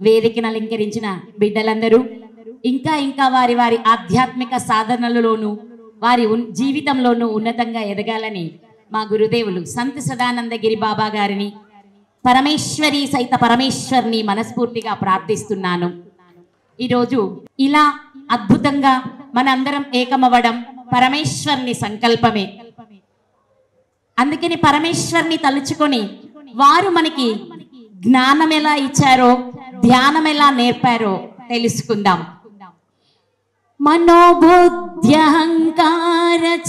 వేదికను అలంకరించిన బిడ్డలందరూ ఇంకా ఇంకా వారి వారి ఆధ్యాత్మిక సాధనలలోనూ వారి జీవితంలోనూ ఉన్నతంగా ఎదగాలని మా గురుదేవులు సంత్ సదానందగిరి బాబా గారిని పరమేశ్వరి సైత పరమేశ్వర్ని మనస్ఫూర్తిగా ప్రార్థిస్తున్నాను. ఈరోజు ఇలా అద్భుతంగా మనందరం ఏకమవ్వడం పరమేశ్వర్ని సంకల్పమే. అందుకని పరమేశ్వర్ని తలుచుకొని వారు మనకి జ్ఞానం ఎలా ఇచ్చారో ధ్యానం ఎలా నేర్పారో తెలుసుకుందాం. మనోబుద్ధ్యహంకార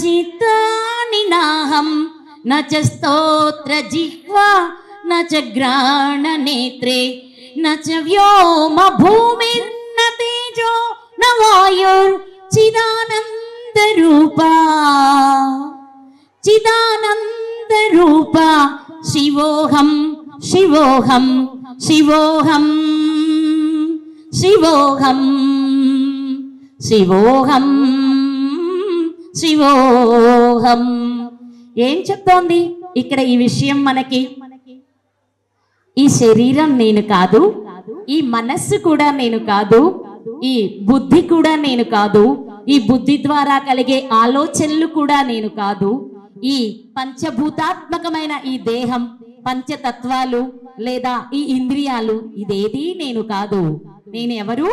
చిత్తాని నాహం నచ స్తోత్ర జిహ్వా నచ గ్రాణ నేత్రే నచ వ్యోమ భూమిర్న తేజో న వాయుర్ చిదానంద రూపా చిదానంద రూపా శివోహం శివోహం శివోహం శివోహం శివోహం శివోహం. ఏం చెప్తోంది ఇక్కడ ఈ విషయం మనకి? ఈ శరీరం నేను కాదు, ఈ మనస్సు కూడా నేను కాదు, ఈ బుద్ధి కూడా నేను కాదు, ఈ బుద్ధి ద్వారా కలిగే ఆలోచనలు కూడా నేను కాదు, ఈ పంచభూతాత్మకమైన ఈ దేహం పంచతత్వాలు లేదా ఈ ఇంద్రియాలు ఇదేది నేను కాదు. నేను ఎవరు?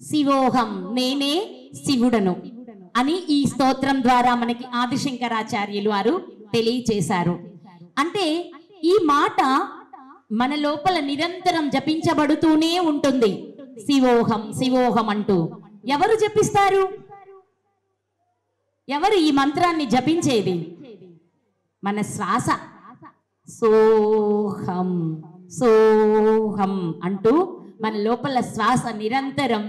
శివోహం, నేనే శివుడను అని ఈ స్తోత్రం ద్వారా మనకి ఆదిశంకరాచార్యులు వారు తెలియచేశారు. అంటే ఈ మాట మన లోపల నిరంతరం జపించబడుతూనే ఉంటుంది. శివోహం శివోహం అంటూ ఎవరు జపిస్తారు? ఎవరు ఈ మంత్రాన్ని జపించేది? మన శ్వాస. సోహం సోహం అంటూ మన లోపల శ్వాస నిరంతరం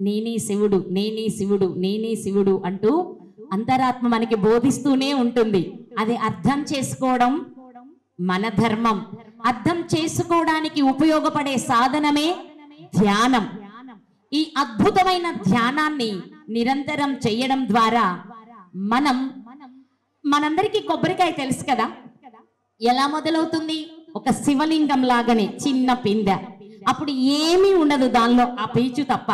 నేనే శివుడు నేనే శివుడు నేనే శివుడు అంటూ అంతరాత్మ మనకి బోధిస్తూనే ఉంటుంది. అది అర్థం చేసుకోవడం మన ధర్మం. అర్థం చేసుకోవడానికి ఉపయోగపడే సాధనమే ధ్యానం. ఈ అద్భుతమైన ధ్యానాన్ని నిరంతరం చేయడం ద్వారా మనందరికీ కొబ్బరికాయ తెలుసు కదా, ఎలా మొదలవుతుంది? ఒక శివలింగం లాగానే చిన్న పిందె. అప్పుడు ఏమీ ఉండదు దానిలో, ఆ పీచు తప్ప.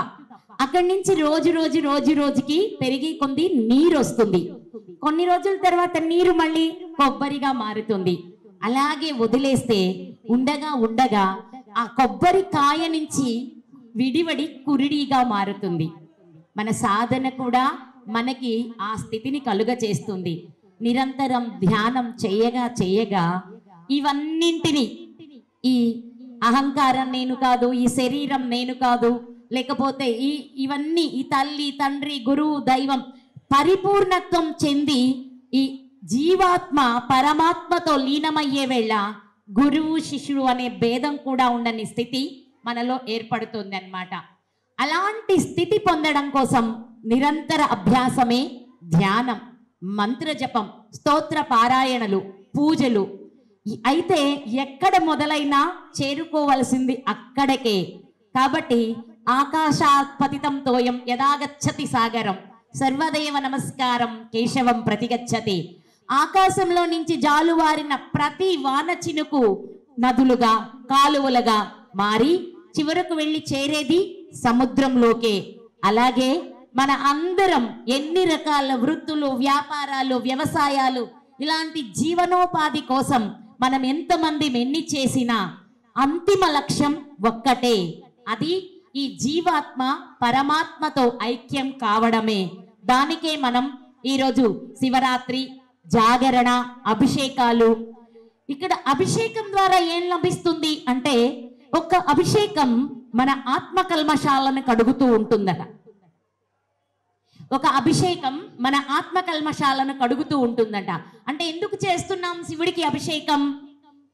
అక్కడి నుంచి రోజు రోజు రోజు రోజుకి పెరిగి కొంది నీరు వస్తుంది. కొన్ని రోజుల తర్వాత నీరు మళ్ళీ కొబ్బరిగా మారుతుంది. అలాగే వదిలేస్తే ఉండగా ఉండగా ఆ కొబ్బరి కాయ నుంచి విడివడి కురిడిగా మారుతుంది. మన సాధన కూడా మనకి ఆ స్థితిని కలుగ చేస్తుంది. నిరంతరం ధ్యానం చేయగా చేయగా ఇవన్నింటినీ, ఈ అహంకారం నేను కాదు, ఈ శరీరం నేను కాదు, లేకపోతే ఇవన్నీ ఈ తల్లి తండ్రి గురువు దైవం పరిపూర్ణత్వం చెంది ఈ జీవాత్మ పరమాత్మతో లీనమయ్యే వేళ గురువు శిష్యుడు అనే భేదం కూడా ఉండని స్థితి మనలో ఏర్పడుతుంది అన్నమాట. అలాంటి స్థితి పొందడం కోసం నిరంతర అభ్యాసమే ధ్యానం, మంత్ర జపం, స్తోత్ర పారాయణలు, పూజలు. అయితే ఎక్కడ మొదలైనా చేరుకోవలసింది అక్కడికే. కాబట్టి ఆకాశాత్ పతితం తోయం యదాగచ్చతి సాగరం సర్వదేవ నమస్కారం కేశవం ప్రతిగచ్చతి. ఆకాశంలో నుంచి జాలువారిన ప్రతి వాన చినుకు నదులుగా కాలువలుగా మారి చివరకు వెళ్ళి చేరేది సముద్రంలోకే. అలాగే మన అందరం ఎన్ని రకాల వృత్తులు, వ్యాపారాలు, వ్యవసాయాలు, ఇలాంటి జీవనోపాధి కోసం మనం ఎంతమంది ఎన్ని చేసినా అంతిమ లక్ష్యం ఒక్కటే. అది ఈ జీవాత్మ పరమాత్మతో ఐక్యం కావడమే. దానికే మనం ఈరోజు శివరాత్రి, జాగరణ, అభిషేకాలు. ఇక్కడ అభిషేకం ద్వారా ఏం లభిస్తుంది అంటే, ఒక అభిషేకం మన ఆత్మ కల్మషాలను కడుగుతూ ఉంటుందట. ఒక అభిషేకం మన ఆత్మ కల్మషాలను కడుగుతూ ఉంటుందట. అంటే ఎందుకు చేస్తున్నాం శివుడికి అభిషేకం?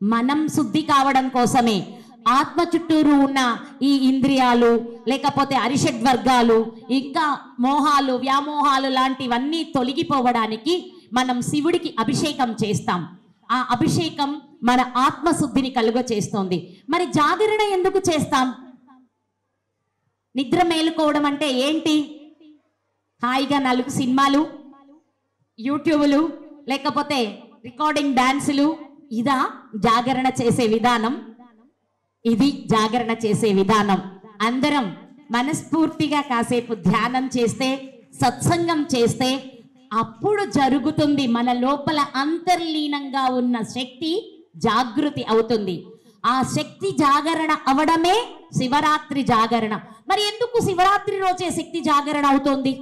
మనం శుద్ధి కావడం కోసమే. ఆత్మ చుట్టూరు ఉన్న ఈ ఇంద్రియాలు, లేకపోతే అరిషడ్వర్గాలు, ఇంకా మోహాలు, వ్యామోహాలు లాంటివన్నీ తొలగిపోవడానికి మనం శివుడికి అభిషేకం చేస్తాం. ఆ అభిషేకం మన ఆత్మశుద్ధిని కలుగ చేస్తుంది. మరి జాగరణ ఎందుకు చేస్తాం? నిద్ర మేలుకోవడం అంటే ఏంటి? హాయిగా 4 సినిమాలు, యూట్యూబ్లు, లేకపోతే రికార్డింగ్ డాన్సులు, ఇదా జాగరణ చేసే విధానం? ఇది జాగరణ చేసే విధానం. అందరం మనస్ఫూర్తిగా కాసేపు ధ్యానం చేస్తే, సత్సంగం చేస్తే అప్పుడు జరుగుతుంది మన లోపల అంతర్లీనంగా ఉన్న శక్తి జాగృతి అవుతుంది. ఆ శక్తి జాగరణ అవడమే శివరాత్రి జాగరణ. మరి ఎందుకు శివరాత్రి రోజే శక్తి జాగరణ అవుతుంది?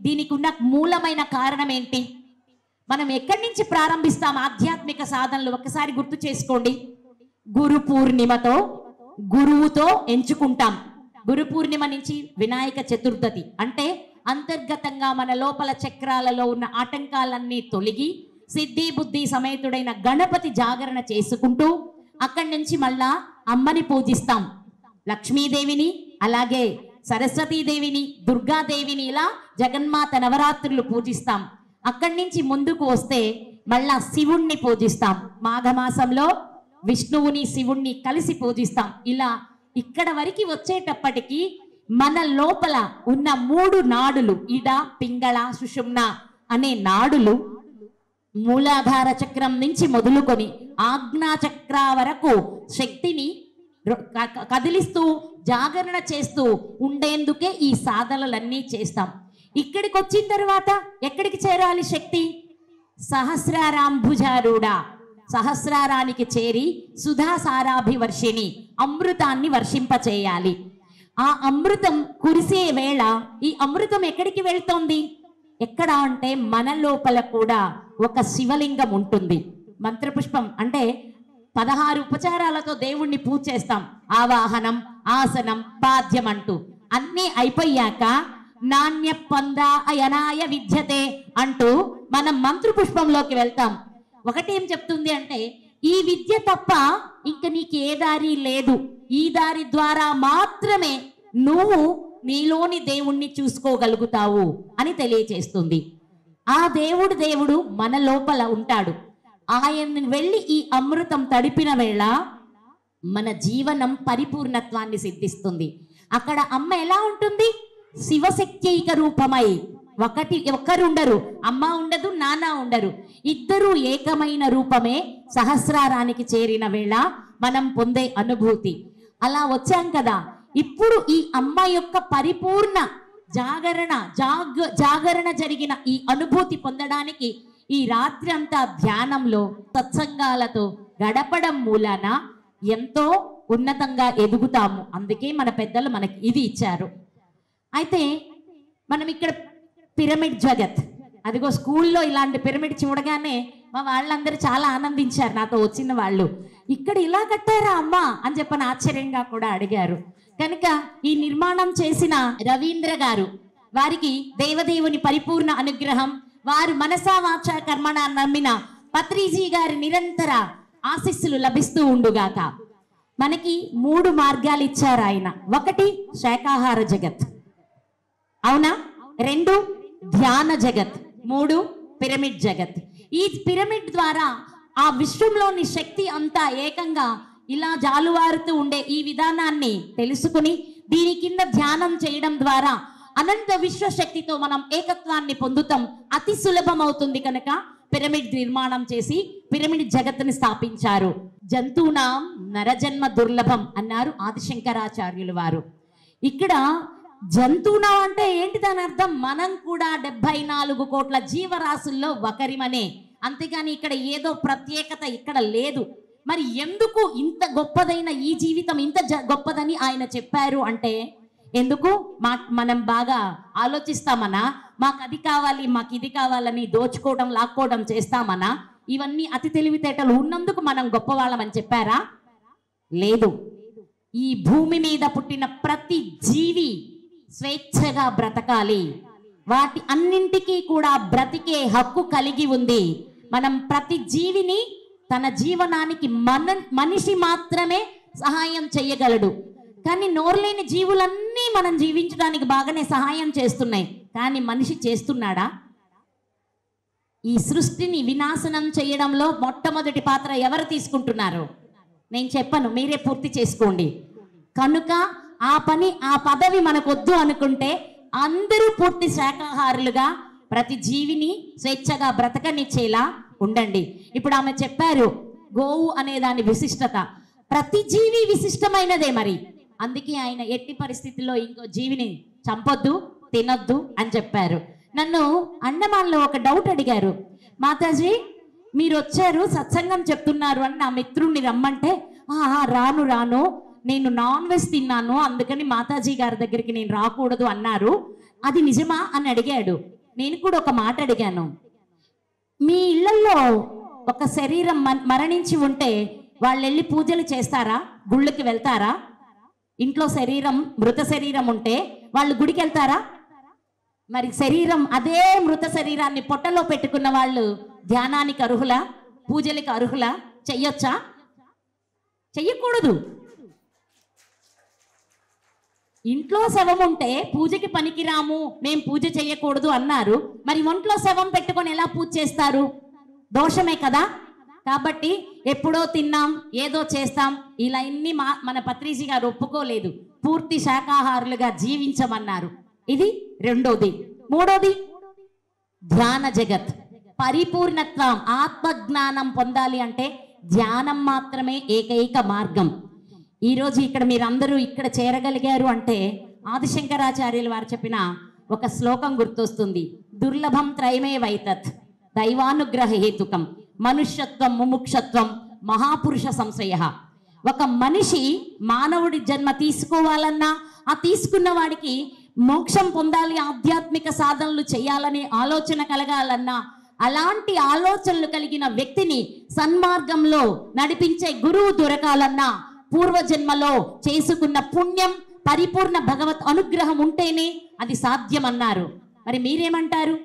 దీనికి ఉన్న మూలమైన కారణం ఏంటి? మనం ఎక్కడి నుంచి ప్రారంభిస్తాం ఆధ్యాత్మిక సాధనలు? ఒకసారి గుర్తు చేసుకోండి. గురు పూర్ణిమతో, గురువుతో ఎంచుకుంటాం. గురు పూర్ణిమ నుంచి వినాయక చతుర్థి అంటే అంతర్గతంగా మన లోపల చక్రాలలో ఉన్న ఆటంకాలన్నీ తొలగి సిద్ధి బుద్ధి సమేతుడైన గణపతి జాగరణ చేసుకుంటూ అక్కడి నుంచి మళ్ళా అమ్మని పూజిస్తాం. లక్ష్మీదేవిని, అలాగే సరస్వతీదేవిని, దుర్గాదేవిని, ఇలా జగన్మాత నవరాత్రులు పూజిస్తాం. అక్కడి నుంచి ముందుకు వస్తే మళ్ళా శివుణ్ణి పూజిస్తాం. మాఘమాసంలో విష్ణువుని శివుణ్ణి కలిసి పూజిస్తాం. ఇలా ఇక్కడ వరకు వచ్చేటప్పటికి మన లోపల ఉన్న 3 నాడులు, ఇడ, పింగళ, సుషుమ్న అనే నాడులు మూలాధార చక్రం నుంచి మొదలుకొని ఆజ్ఞా చక్ర వరకు శక్తిని కదిలిస్తూ జాగరణ చేస్తూ ఉండేందుకే ఈ సాధనలన్నీ చేస్తాం. ఇక్కడికి వచ్చిన తర్వాత ఎక్కడికి చేరాలి శక్తి? సహస్రారాంభుజారూఢ, సహస్రారానికి చేరి సుధాసారాభివర్షిణి అమృతాన్ని వర్షింపచేయాలి. ఆ అమృతం కురిసే వేళ ఈ అమృతం ఎక్కడికి వెళ్తోంది? ఎక్కడ అంటే మన లోపల కూడా ఒక శివలింగం ఉంటుంది. మంత్రపుష్పం అంటే 16 ఉపచారాలతో దేవుణ్ణి పూజ చేస్తాం. ఆవాహనం, ఆసనం, పాద్యం అంటూ అన్నీ అయిపోయాక నాణ్య పొంద అయనాయ విద్యతే అంటూ మనం మంత్రపుష్పంలోకి వెళ్తాం. ఒకటేం చెప్తుంది అంటే ఈ విద్య తప్ప ఇంక నీకు ఏ దారి లేదు. ఈ దారి ద్వారా మాత్రమే నువ్వు నీలోని దేవుణ్ణి చూసుకోగలుగుతావు అని తెలియచేస్తుంది. ఆ దేవుడు మన లోపల ఉంటాడు. ఆయన్ని వెళ్ళి ఈ అమృతం తడిపిన వేళ మన జీవనం పరిపూర్ణత్వాన్ని సిద్ధిస్తుంది. అక్కడ అమ్మ ఎలా ఉంటుంది? శివశక్త్యైక రూపమై. ఒకరుండరు, అమ్మ ఉండదు, నాన్న ఉండరు, ఇద్దరు ఏకమైన రూపమే సహస్రారానికి చేరిన వేళ మనం పొందే అనుభూతి. అలా వచ్చాం కదా. ఇప్పుడు ఈ అమ్మ యొక్క పరిపూర్ణ జాగరణ జరిగిన ఈ అనుభూతి పొందడానికి ఈ రాత్రి అంతా ధ్యానంలో సత్సంగాలతో గడపడం మూలాన ఎంతో ఉన్నతంగా ఎదుగుతాము. అందుకే మన పెద్దలు మనకి ఇది ఇచ్చారు. అయితే మనం ఇక్కడ పిరమిడ్ జగత్, అదిగో స్కూల్లో ఇలాంటి పిరమిడ్ చూడగానే మా వాళ్ళందరూ చాలా ఆనందించారు. నాతో వచ్చిన వాళ్ళు ఇక్కడ ఇలా కట్టారా అమ్మా అని చెప్పని ఆశ్చర్యంగా కూడా అడిగారు. కనుక ఈ నిర్మాణం చేసిన రవీంద్ర గారు, వారికి దేవదేవుని పరిపూర్ణ అనుగ్రహం, వారు మనసా వాచా కర్మణ నమ్మిన పత్రిజీ గారి నిరంతర ఆశీస్సులు లభిస్తూ ఉండుగాక. మనకి 3 మార్గాలు ఇచ్చారు ఆయన. 1 శాకాహార జగత్, అవునా? 2 ధ్యాన జగత్, 3 పిరమిడ్ జగత్. ఈ పిరమిడ్ ద్వారా ఆ విశ్వంలోని శక్తి అంతా ఏకంగా ఇలా జాలువారుతూ ఉండే ఈ విధానాన్ని తెలుసుకుని దీని కింద ధ్యానం చేయడం ద్వారా అనంత విశ్వశక్తితో మనం ఏకత్వాన్ని పొందుతాం. అతి సులభం అవుతుంది. కనుక పిరమిడ్ నిర్మాణం చేసి పిరమిడ్ జగత్తుని స్థాపించారు. జంతువునాం నరజన్మ దుర్లభం అన్నారు ఆదిశంకరాచార్యులు వారు. ఇక్కడ జంతువునా అంటే ఏంటి దాని అర్థం? మనం కూడా 74 కోట్ల జీవరాశుల్లో ఒకరిమనే. అంతేగాని ఇక్కడ ఏదో ప్రత్యేకత ఇక్కడ లేదు. మరి ఎందుకు ఇంత గొప్పదైన ఈ జీవితం ఇంత గొప్పదని ఆయన చెప్పారు అంటే ఎందుకు మనం బాగా ఆలోచిస్తామనా? మాకు అది కావాలి, మాకు ఇది కావాలని దోచుకోవడం, లాక్కోవడం చేస్తామనా? ఇవన్నీ అతి తెలివితేటలు ఉన్నందుకు మనం గొప్పవాళ్ళమని చెప్పారా? లేదు. ఈ భూమి మీద పుట్టిన ప్రతి జీవి స్వేచ్ఛగా బ్రతకాలి. వాటి అన్నింటికీ కూడా బ్రతికే హక్కు కలిగి ఉంది. మనం ప్రతి జీవిని తన జీవనానికి మనిషి మాత్రమే సహాయం చేయగలడు. కానీ నోరులేని జీవులన్నీ మనం జీవించడానికి బాగానే సహాయం చేస్తున్నాయి. కానీ మనిషి చేస్తున్నాడా? ఈ సృష్టిని వినాశనం చేయడంలో మొట్టమొదటి పాత్ర ఎవరు తీసుకుంటున్నారు? నేను చెప్పను, మీరే పూర్తి చేసుకోండి. కనుక ఆ పదవి మనకొద్దు అనుకుంటే అందరూ పూర్తి శాకాహారులుగా ప్రతి జీవిని స్వేచ్ఛగా బ్రతకనిచ్చేలా ఉండండి. ఇప్పుడు ఆమె చెప్పారు గోవు అనే దాని విశిష్టత. ప్రతి జీవి విశిష్టమైనదే. మరి అందుకే ఆయన ఎట్టి పరిస్థితుల్లో ఇంకో జీవిని చంపొద్దు, తినొద్దు అని చెప్పారు. నన్ను అండమాన్లో ఒక డౌట్ అడిగారు, మాతాజీ మీరు వచ్చారు సత్సంగం చెప్తున్నారు అని నా మిత్రుణ్ణి రమ్మంటే, రాను రాను నేను నాన్ వెజ్ తిన్నాను, అందుకని మాతాజీ గారి దగ్గరికి నేను రాకూడదు అన్నారు, అది నిజమా అని అడిగాడు. నేను కూడా ఒక మాట అడిగాను, మీ ఇళ్లలో ఒక శరీరం మరణించి ఉంటే వాళ్ళు వెళ్ళి పూజలు చేస్తారా, గుళ్ళకి వెళ్తారా? ఇంట్లో శరీరం, మృత శరీరం ఉంటే వాళ్ళు గుడికి వెళ్తారా? మరి శరీరం, అదే మృత శరీరాన్ని పొట్టలో పెట్టుకున్న వాళ్ళు ధ్యానానికి అర్హులా, పూజలకు అర్హులా? చెయ్యొచ్చా? చెయ్యకూడదు. ఇంట్లో శవం ఉంటే పూజకి పనికిరాము, మేం పూజ చెయ్యకూడదు అన్నారు. మరి ఒంట్లో శవం పెట్టుకొని ఎలా పూజ చేస్తారు? దోషమే కదా. కాబట్టి ఎప్పుడో తిన్నాం, ఏదో చేస్తాం, ఇలా ఇన్ని మన పత్రిజీ గారు ఒప్పుకోలేదు. పూర్తి శాకాహారులుగా జీవించమన్నారు. ఇది రెండోది. మూడోది ధ్యాన జగత్, పరిపూర్ణత్వం, ఆత్మజ్ఞానం పొందాలి అంటే ధ్యానం మాత్రమే ఏకైక మార్గం. ఈరోజు ఇక్కడ మీరందరూ ఇక్కడ చేరగలిగారు అంటే ఆదిశంకరాచార్యులు వారు చెప్పిన ఒక శ్లోకం గుర్తొస్తుంది. దుర్లభం త్రైమే వైతత్ దైవానుగ్రహ హేతుకం మనుష్యత్వం ముముక్షత్వం మహాపురుష సంశయ. ఒక మనిషి మానవుడి జన్మ తీసుకోవాలన్నా, ఆ తీసుకున్న వాడికి మోక్షం పొందాలి, ఆధ్యాత్మిక సాధనలు చేయాలనే ఆలోచన కలగాలన్నా, అలాంటి ఆలోచనలు కలిగిన వ్యక్తిని సన్మార్గంలో నడిపించే గురువు దొరకాలన్నా పూర్వజన్మలో చేసుకున్న పుణ్యం, పరిపూర్ణ భగవత్ అనుగ్రహం ఉంటేనే అది సాధ్యమన్నారు. మరి మీరేమంటారు?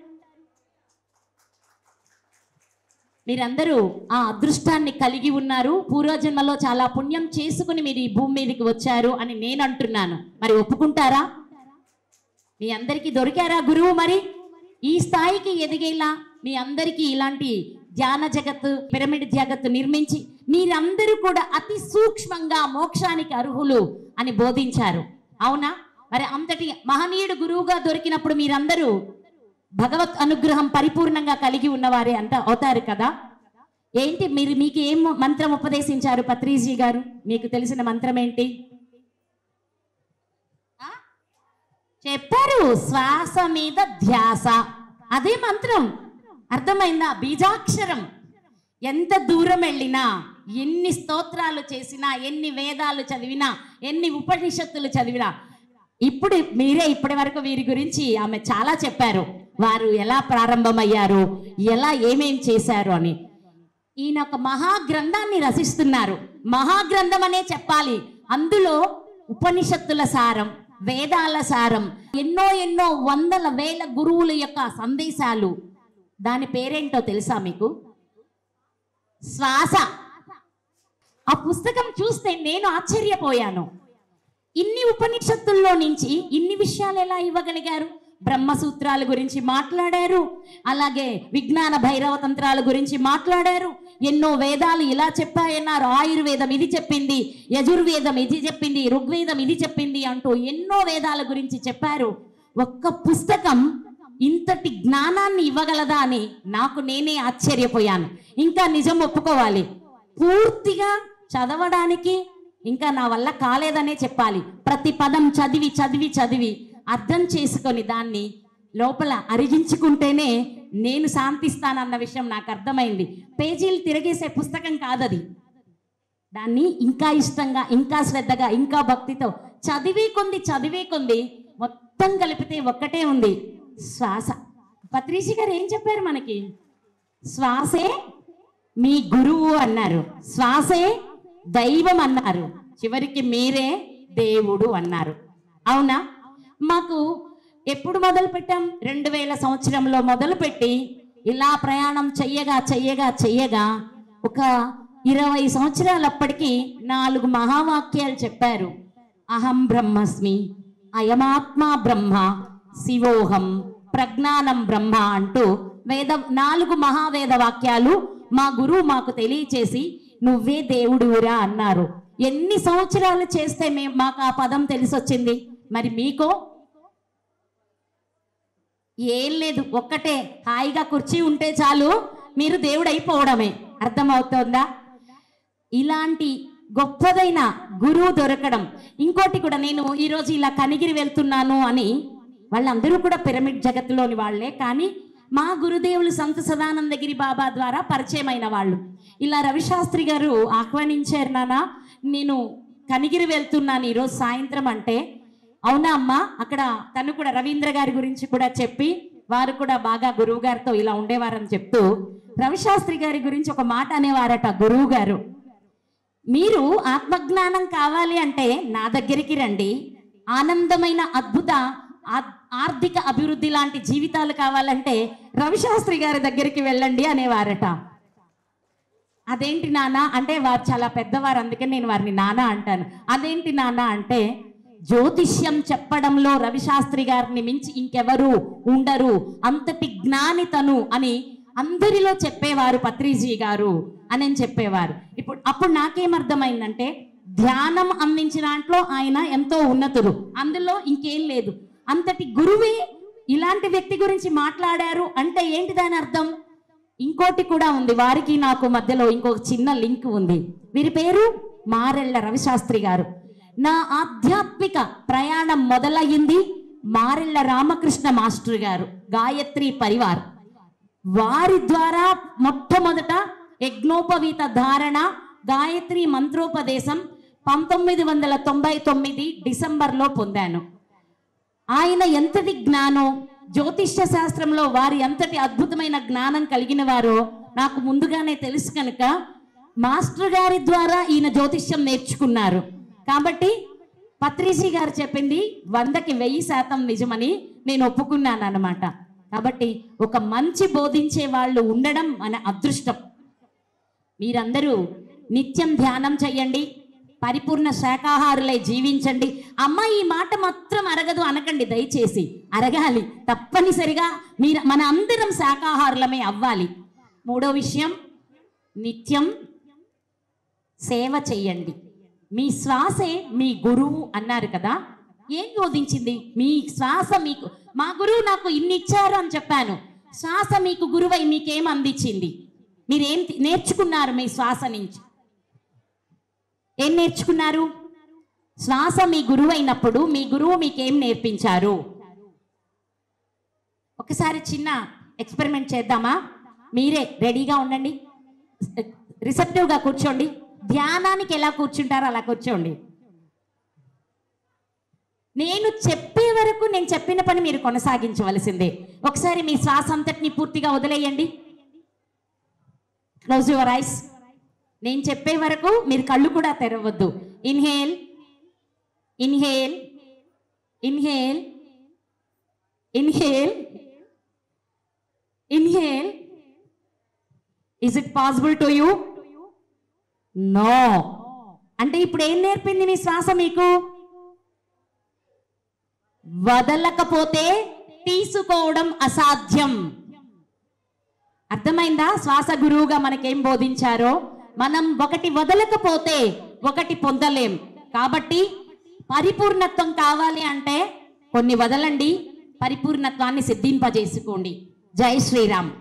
మీరందరూ ఆ అదృష్టాన్ని కలిగి ఉన్నారు, పూర్వజన్మలో చాలా పుణ్యం చేసుకుని మీరు ఈ భూమి మీదకి వచ్చారు అని నేను అంటున్నాను. మరి ఒప్పుకుంటారా? మీ అందరికీ దొరికారా గురువు? మరి ఈ స్థాయికి ఎదిగేలా మీ అందరికీ ఇలాంటి ధ్యాన జగత్తు, పిరమిడ్ జగత్తు నిర్మించి మీరందరూ కూడా అతి సూక్ష్మంగా మోక్షానికి అర్హులు అని బోధించారు. అవునా? మరి అంతటి మహనీయుడు గురువుగా దొరికినప్పుడు మీరందరూ భగవత్ అనుగ్రహం పరిపూర్ణంగా కలిగి ఉన్నవారే అంట అవుతారు కదా. ఏంటి మీకు ఏం మంత్రం ఉపదేశించారు పత్రిజీ గారు? మీకు తెలిసిన మంత్రం ఏంటి చెప్పారు? శ్వాస మీద ధ్యాస, అదే మంత్రం. అర్థమైందా? బీజాక్షరం. ఎంత దూరం వెళ్ళినా, ఎన్ని స్తోత్రాలు చేసినా, ఎన్ని వేదాలు చదివినా, ఎన్ని ఉపనిషత్తులు చదివినా, ఇప్పుడు మీరే ఇప్పటి వరకు వీరి గురించి ఆమె చాలా చెప్పారు. వారు ఎలా ప్రారంభమయ్యారు, ఎలా ఏమేం చేశారు అని. ఈయన ఒక మహాగ్రంథాన్ని రచిస్తున్నారు. మహాగ్రంథం అనే చెప్పాలి. అందులో ఉపనిషత్తుల సారం, వేదాల సారం, ఎన్నో ఎన్నో వందల వేల గురువుల యొక్క సందేశాలు. దాని పేరేంటో తెలుసా మీకు? శ్వాస. ఆ పుస్తకం చూస్తే నేను ఆశ్చర్యపోయాను. ఇన్ని ఉపనిషత్తుల్లో నుంచి ఇన్ని విషయాలు ఎలా ఇవ్వగలిగారు? బ్రహ్మసూత్రాల గురించి మాట్లాడారు, అలాగే విజ్ఞాన భైరవ తంత్రాల గురించి మాట్లాడారు, ఎన్నో వేదాలు ఇలా చెప్పాయన్నారు, ఆయుర్వేదం ఇది చెప్పింది, యజుర్వేదం ఇది చెప్పింది, ఋగ్వేదం ఇది చెప్పింది అంటూ ఎన్నో వేదాల గురించి చెప్పారు. ఒక్క పుస్తకం ఇంతటి జ్ఞానాన్ని ఇవ్వగలదా అని నాకు నేనే ఆశ్చర్యపోయాను. ఇంకా నిజం ఒప్పుకోవాలి, పూర్తిగా చదవడానికి ఇంకా నా వల్ల కాలేదనే చెప్పాలి. ప్రతి పదం చదివి చదివి చదివి అర్థం చేసుకొని దాన్ని లోపల అరిగించుకుంటేనే నేను శాంతిస్తానన్న విషయం నాకు అర్థమైంది. పేజీలు తిరిగేసే పుస్తకం కాదది. దాన్ని ఇంకా ఇష్టంగా, ఇంకా శ్రద్ధగా, ఇంకా భక్తితో చదివే కొంది మొత్తం కలిపితే ఒక్కటే ఉంది, శ్వాస. పత్రిజీ గారు ఏం చెప్పారు మనకి? శ్వాసే మీ గురువు అన్నారు, శ్వాసే దైవం అన్నారు, చివరికి మీరే దేవుడు అన్నారు. అవునా? మాకు ఎప్పుడు మొదలు పెట్టాం? 2000 సంవత్సరంలో మొదలుపెట్టి ఇలా ప్రయాణం చెయ్యగా ఒక 20 సంవత్సరాలప్పటికీ 4 మహావాక్యాలు చెప్పారు. అహం బ్రహ్మస్మి, అయమాత్మా బ్రహ్మ, శివోహం, ప్రజ్ఞానం బ్రహ్మ అంటూ 4 మహావేద వాక్యాలు మా గురువు మాకు తెలియచేసి నువ్వే దేవుడురా అన్నారు. ఎన్ని సంవత్సరాలు చేస్తే మాకు ఆ పదం తెలిసొచ్చింది? మరి మీకో ఏం లేదు, ఒక్కటే, హాయిగా కుర్చీ ఉంటే చాలు మీరు దేవుడు అయిపోవడమే. అర్థమవుతుందా? ఇలాంటి గొప్పదైన గురువు దొరకడం. ఇంకోటి కూడా, నేను ఈరోజు ఇలా కనిగిరి వెళ్తున్నాను అని, వాళ్ళందరూ కూడా పిరమిడ్ జగత్తులోని వాళ్ళే, కానీ మా గురుదేవులు సంత సదానందగిరి బాబా ద్వారా పరిచయమైన వాళ్ళు. ఇలా రవిశాస్త్రి గారు ఆహ్వానించారు, నాన్న నేను కనిగిరి వెళ్తున్నాను ఈరోజు సాయంత్రం అంటే, అవునా అమ్మా, అక్కడ తను కూడా రవీంద్ర గారి గురించి కూడా చెప్పి, వారు కూడా బాగా గురువు గారితో ఇలా ఉండేవారని చెప్తూ రవిశాస్త్రి గారి గురించి ఒక మాట అనేవారట గురువు గారు, మీరు ఆత్మజ్ఞానం కావాలి అంటే నా దగ్గరికి రండి, ఆనందమైన అద్భుత ఆర్థిక అభివృద్ధి లాంటి జీవితాలు కావాలంటే రవిశాస్త్రి గారి దగ్గరికి వెళ్ళండి అనేవారట. అదేంటి నాన్న అంటే, వారు చాలా పెద్దవారు, అందుకే నేను వారిని నాన్న అంటాను. అదేంటి నాన్న అంటే, జ్యోతిష్యం చెప్పడంలో రవిశాస్త్రి గారిని మించి ఇంకెవరు ఉండరు, అంతటి జ్ఞాని తను అని అందరిలో చెప్పేవారు పత్రిజీ గారు అని చెప్పేవారు. అప్పుడు నాకేమర్థమైందంటే, ధ్యానం అందించిన దాంట్లో ఆయన ఎంతో ఉన్నతులు, అందులో ఇంకేం లేదు. అంతటి గురువే ఇలాంటి వ్యక్తి గురించి మాట్లాడారు అంటే ఏంటి దాని అర్థం? ఇంకోటి కూడా ఉంది, వారికి నాకు మధ్యలో ఇంకొక చిన్న లింక్ ఉంది. వీరి పేరు మారెళ్ళ రవిశాస్త్రి గారు. నా ఆధ్యాత్మిక ప్రయాణం మొదలయ్యింది మారెళ్ళ రామకృష్ణ మాస్టర్ గారు, గాయత్రి పరివార్. వారి ద్వారా మొట్టమొదట యజ్ఞోపవీత ధారణ, గాయత్రి మంత్రోపదేశం 1999 డిసెంబర్లో పొందాను. ఆయన ఎంతటి జ్ఞానం, జ్యోతిష్య శాస్త్రంలో వారి ఎంతటి అద్భుతమైన జ్ఞానం కలిగిన వారో నాకు ముందుగానే తెలుసు కనుక మాస్టర్ గారి ద్వారా ఈయన జ్యోతిష్యం నేర్చుకున్నారు. కాబట్టి పత్రిజీ గారు చెప్పింది 100కి 1000% నిజమని నేను ఒప్పుకున్నాను అన్నమాట. కాబట్టి ఒక మంచి బోధించే వాళ్ళు ఉండడం మన అదృష్టం. మీరందరూ నిత్యం ధ్యానం చెయ్యండి, పరిపూర్ణ శాకాహారులై జీవించండి. అమ్మ ఈ మాట మాత్రం అరగదు అనకండి దయచేసి, అరగాలి తప్పనిసరిగా. మన అందరం శాకాహారులమే అవ్వాలి. మూడో విషయం, నిత్యం సేవ చెయ్యండి. మీ శ్వాసే మీ గురువు అన్నారు కదా, ఏం బోధించింది? మీ శ్వాస మీకు, మా గురువు నాకు ఇన్ని ఇచ్చారు అని చెప్పాను, శ్వాస మీకు గురువై మీకేం అందించింది? మీరేం నేర్చుకున్నారు మీ శ్వాస నుంచి? ఏం నేర్చుకున్నారు? శ్వాస మీ గురువు అయినప్పుడు మీ గురువు మీకేం నేర్పించారు? ఒకసారి చిన్న ఎక్స్పెరిమెంట్ చేద్దామా? మీరే రెడీగా ఉండండి, రిసెప్టివ్గా కూర్చోండి. ధ్యానానికి ఎలా కూర్చుంటారో అలా కూర్చోండి. నేను చెప్పే వరకు నేను చెప్పిన పని మీరు కొనసాగించవలసిందే. ఒకసారి మీ శ్వాస అంతటిని పూర్తిగా వదిలేయండి. Close your eyes. నేను చెప్పే వరకు మీరు కళ్ళు కూడా తెరవద్దు. Inhale, inhale, inhale, inhale, inhale. Is it possible to you? No. అంటే ఇప్పుడు ఏం నేర్పింది మీ శ్వాస మీకు? వదలకపోతే తీసుకోవడం అసాధ్యం. అర్థమైందా? శ్వాస గురువుగా మనకేం బోధించారో, మనం ఒకటి వదలకపోతే ఒకటి పొందలేం. కాబట్టి పరిపూర్ణత్వం కావాలి అంటే కొన్ని వదలండి, పరిపూర్ణత్వాన్ని సిద్ధింపజేసుకోండి. జై శ్రీరామ్.